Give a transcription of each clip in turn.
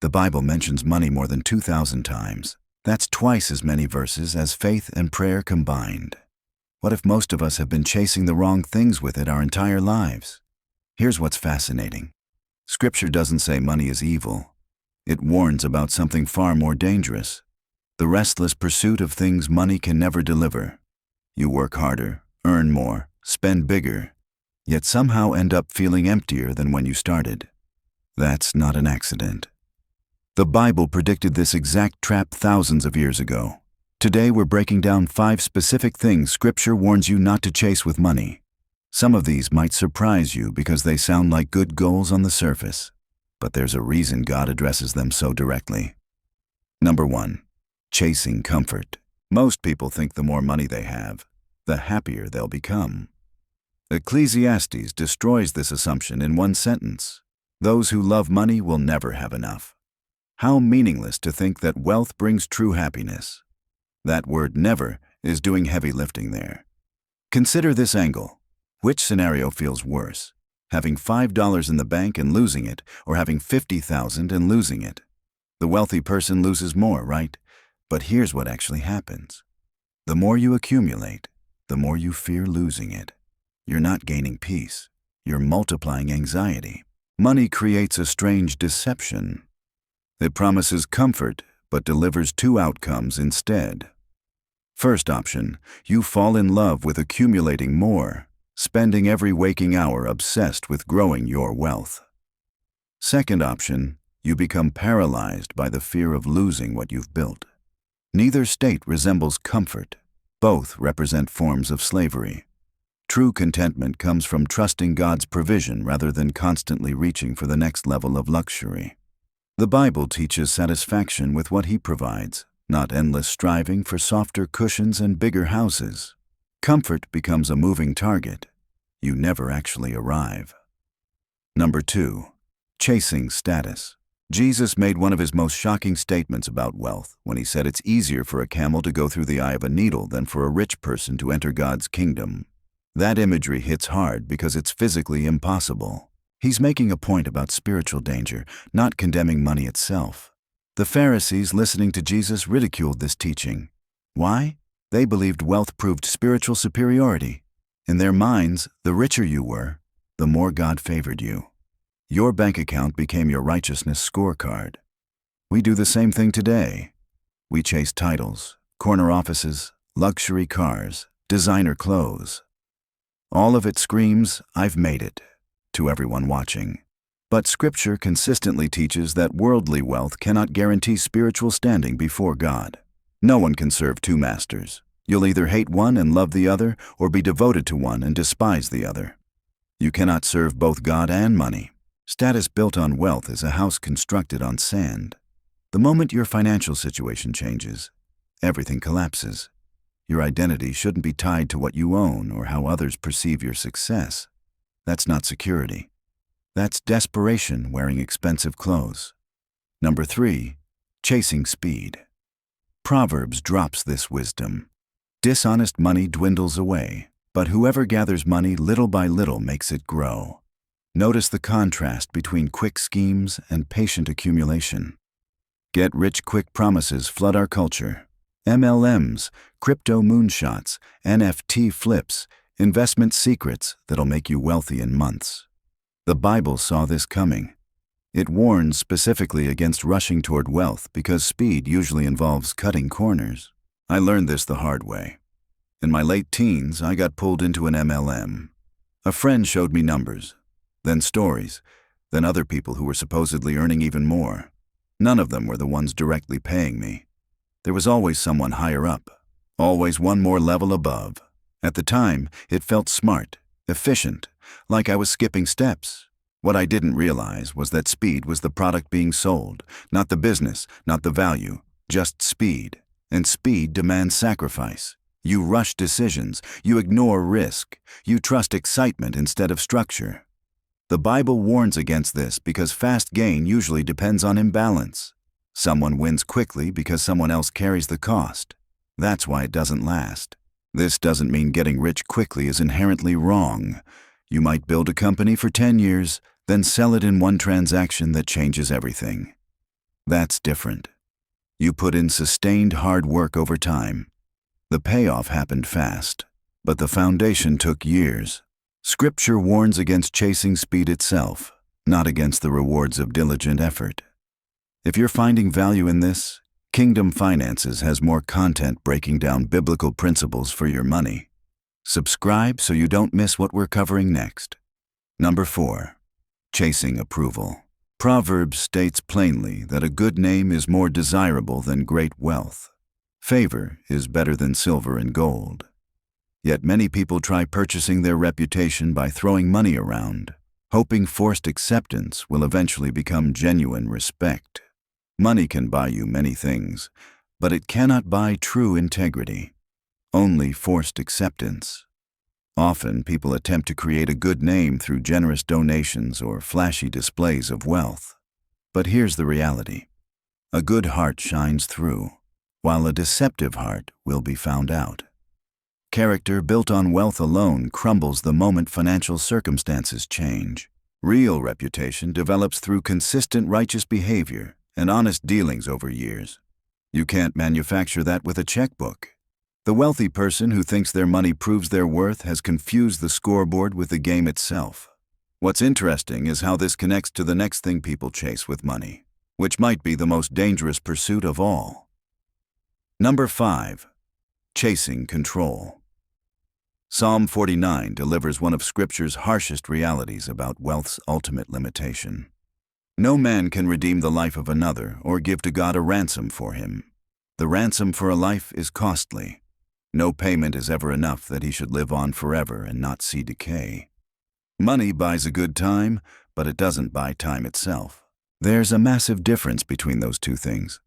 The Bible mentions money more than 2,000 times. That's twice as many verses as faith and prayer combined. What if most of us have been chasing the wrong things with it our entire lives? Here's what's fascinating. Scripture doesn't say money is evil. It warns about something far more dangerous: the restless pursuit of things money can never deliver. You work harder, earn more, spend bigger, yet somehow end up feeling emptier than when you started. That's not an accident. The Bible predicted this exact trap thousands of years ago. Today we're breaking down 5 specific things Scripture warns you not to chase with money. Some of these might surprise you because they sound like good goals on the surface, but there's a reason God addresses them so directly. Number 1. Chasing comfort. Most people think the more money they have, the happier they'll become. Ecclesiastes destroys this assumption in one sentence: those who love money will never have enough. How meaningless to think that wealth brings true happiness. That word "never" is doing heavy lifting there. Consider this angle. Which scenario feels worse? Having $5 in the bank and losing it, or having $50,000 and losing it? The wealthy person loses more, right? But here's what actually happens. The more you accumulate, the more you fear losing it. You're not gaining peace. You're multiplying anxiety. Money creates a strange deception. It promises comfort, but delivers 2 outcomes instead. First option, you fall in love with accumulating more, spending every waking hour obsessed with growing your wealth. Second option, you become paralyzed by the fear of losing what you've built. Neither state resembles comfort. Both represent forms of slavery. True contentment comes from trusting God's provision rather than constantly reaching for the next level of luxury. The Bible teaches satisfaction with what He provides, not endless striving for softer cushions and bigger houses. Comfort becomes a moving target. You never actually arrive. Number 2. Chasing status. Jesus made one of His most shocking statements about wealth when He said it's easier for a camel to go through the eye of a needle than for a rich person to enter God's kingdom. That imagery hits hard because it's physically impossible. He's making a point about spiritual danger, not condemning money itself. The Pharisees listening to Jesus ridiculed this teaching. Why? They believed wealth proved spiritual superiority. In their minds, the richer you were, the more God favored you. Your bank account became your righteousness scorecard. We do the same thing today. We chase titles, corner offices, luxury cars, designer clothes. All of it screams, "I've made it," to everyone watching. But Scripture consistently teaches that worldly wealth cannot guarantee spiritual standing before God. No one can serve 2 masters. You'll either hate one and love the other, or be devoted to one and despise the other. You cannot serve both God and money. Status built on wealth is a house constructed on sand. The moment your financial situation changes, everything collapses. Your identity shouldn't be tied to what you own or how others perceive your success. That's not security. That's desperation wearing expensive clothes. Number 3. Chasing speed. Proverbs drops this wisdom. Dishonest money dwindles away, but whoever gathers money little by little makes it grow. Notice the contrast between quick schemes and patient accumulation. Get-rich-quick promises flood our culture. MLMs, crypto moonshots, NFT flips, investment secrets that'll make you wealthy in months. The Bible saw this coming. It warns specifically against rushing toward wealth because speed usually involves cutting corners. I learned this the hard way. In my late teens, I got pulled into an MLM. A friend showed me numbers, then stories, then other people who were supposedly earning even more. None of them were the ones directly paying me. There was always someone higher up, always one more level above. At the time, it felt smart, efficient, like I was skipping steps. What I didn't realize was that speed was the product being sold, not the business, not the value, just speed. And speed demands sacrifice. You rush decisions, you ignore risk, you trust excitement instead of structure. The Bible warns against this because fast gain usually depends on imbalance. Someone wins quickly because someone else carries the cost. That's why it doesn't last. This doesn't mean getting rich quickly is inherently wrong. You might build a company for 10 years, then sell it in one transaction that changes everything. That's different. You put in sustained hard work over time. The payoff happened fast, but the foundation took years. Scripture warns against chasing speed itself, not against the rewards of diligent effort. If you're finding value in this, Kingdom Finances has more content breaking down biblical principles for your money. Subscribe so you don't miss what we're covering next. Number 4. Chasing approval. Proverbs states plainly that a good name is more desirable than great wealth. Favor is better than silver and gold. Yet many people try purchasing their reputation by throwing money around, hoping forced acceptance will eventually become genuine respect. Money can buy you many things, but it cannot buy true integrity. Only forced acceptance. Often, people attempt to create a good name through generous donations or flashy displays of wealth. But here's the reality. A good heart shines through, while a deceptive heart will be found out. Character built on wealth alone crumbles the moment financial circumstances change. Real reputation develops through consistent righteous behavior and honest dealings over years. You can't manufacture that with a checkbook. The wealthy person who thinks their money proves their worth has confused the scoreboard with the game itself. What's interesting is how this connects to the next thing people chase with money, which might be the most dangerous pursuit of all. Number 5. Chasing control. Psalm 49 delivers one of Scripture's harshest realities about wealth's ultimate limitation. No man can redeem the life of another or give to God a ransom for him. The ransom for a life is costly. No payment is ever enough that he should live on forever and not see decay. Money buys a good time, but it doesn't buy time itself. There's a massive difference between those two things.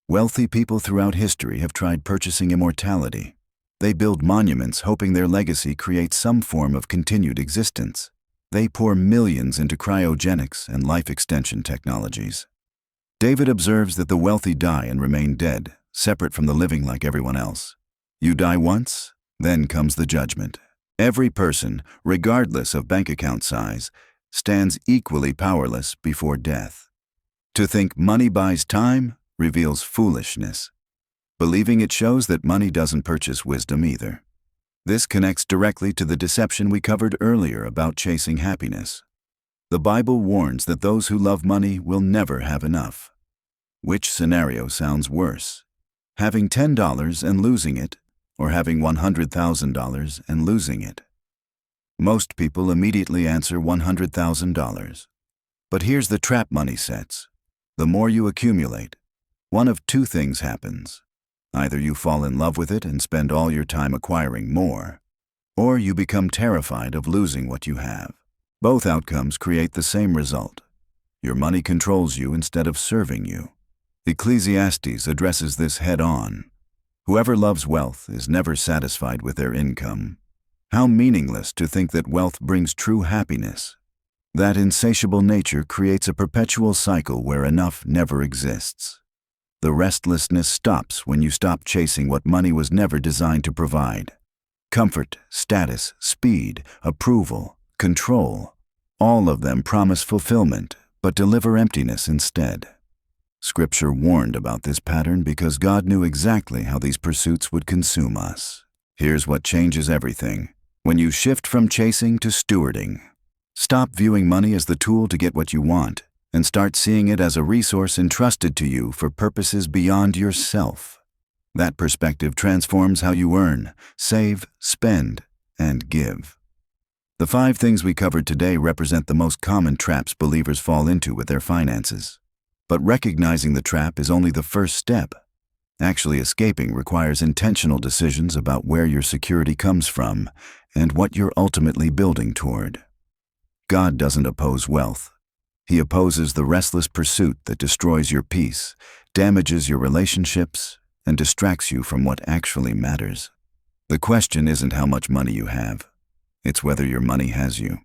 Wealthy people throughout history have tried purchasing immortality. They build monuments hoping their legacy creates some form of continued existence. They pour millions into cryogenics and life extension technologies. David observes that the wealthy die and remain dead, separate from the living like everyone else. You die once, then comes the judgment. Every person, regardless of bank account size, stands equally powerless before death. To think money buys time reveals foolishness. Believing it shows that money doesn't purchase wisdom either. This connects directly to the deception we covered earlier about chasing happiness. The Bible warns that those who love money will never have enough. Which scenario sounds worse? Having $10 and losing it, or having $100,000 and losing it? Most people immediately answer $100,000. But here's the trap money sets. The more you accumulate, one of two things happens. Either you fall in love with it and spend all your time acquiring more, or you become terrified of losing what you have. Both outcomes create the same result. Your money controls you instead of serving you. Ecclesiastes addresses this head-on. Whoever loves wealth is never satisfied with their income. How meaningless to think that wealth brings true happiness. That insatiable nature creates a perpetual cycle where enough never exists. The restlessness stops when you stop chasing what money was never designed to provide. Comfort, status, speed, approval, control, all of them promise fulfillment, but deliver emptiness instead. Scripture warned about this pattern because God knew exactly how these pursuits would consume us. Here's what changes everything. When you shift from chasing to stewarding. Stop viewing money as the tool to get what you want, and start seeing it as a resource entrusted to you for purposes beyond yourself. That perspective transforms how you earn, save, spend, and give. The 5 things we covered today represent the most common traps believers fall into with their finances. But recognizing the trap is only the first step. Actually escaping requires intentional decisions about where your security comes from and what you're ultimately building toward. God doesn't oppose wealth. He opposes the restless pursuit that destroys your peace, damages your relationships, and distracts you from what actually matters. The question isn't how much money you have. It's whether your money has you.